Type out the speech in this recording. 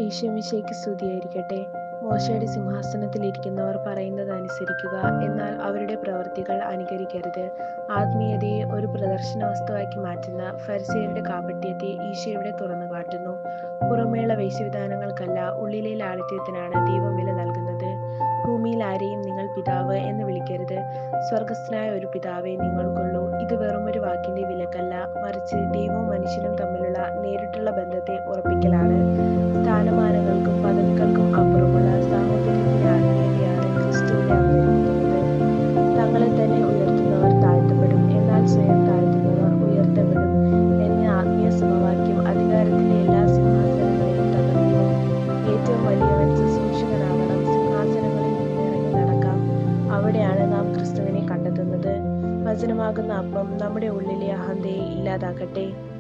ഈശോമിശിഹായ്ക്ക് സ്തുതിയായിരിക്കട്ടെ. മോശെയുടെ സിംഹാസനത്തിലിരിക്കുന്നവർ പറയുന്നത് അനുസരിക്കുക, എന്നാൽ അവരുടെ പ്രവൃത്തികൾ അനുകരിക്കരുത്. ആത്മീയതയെ ഒരു പ്രദർശന വസ്തുവാക്കി മാറ്റുന്ന ഫരിസേയരുടെ കാപട്യത്തെ ഈശോ ഇവിടെ തുറന്നുകാട്ടുന്നു. പുറമേയുള്ള വേഷവിധാനങ്ങൾക്കല്ല, ഉള്ളിലെ ലാളിത്യത്തിനാണ് ദൈവം വില നൽകുന്നത്. ഭൂമിയിൽ ആരെയും നിങ്ങൾ പിതാവ് എന്ന് വിളിക്കരുത്. സ്വർഗ്ഗസ്ഥനായ ഒരു പിതാവേ നിങ്ങൾക്കുള്ളൂ. ഇത് വെറുമൊരു വാക്കിന്റെ വിലക്കല്ല, മറിച്ച് ദൈവവും മനുഷ്യനും തമ്മിലുള്ള നേരിട്ടുള്ള ബന്ധത്തെ ഉറപ്പിക്കലാണ്. സ്ഥാനമാനങ്ങൾക്കും പദവികൾക്കും അപ്പുറമുള്ള സാഹോദര്യത്തിന്റെ ആത്മീയതയാണ് ക്രിസ്തുവിൽ അവതരിപ്പിക്കുന്നത്. തങ്ങളെ തന്നെ ഉയർത്തുന്നവർ താഴ്ത്തപ്പെടും, എന്നാൽ സ്വയം താഴ്ത്തുന്നവർ ഉയർത്തപ്പെടും എന്ന ആത്മീയ സമവാക്യം അധികാരത്തിന്റെ എല്ലാ സിംഹാസനങ്ങളെയും തകർക്കുന്നു. ഏറ്റവും വലിയവൻ ശുശ്രൂഷകനാകണം. സിംഹാസനങ്ങളിൽ നിന്നിറങ്ങി നടക്കാം. അവിടെയാണ് നാം ക്രിസ്തുവിനെ കണ്ടെത്തുന്നത്. വചനമാകുന്ന അപ്പം നമ്മുടെ ഉള്ളിലെ അഹന്തയെ ഇല്ലാതാക്കട്ടെ.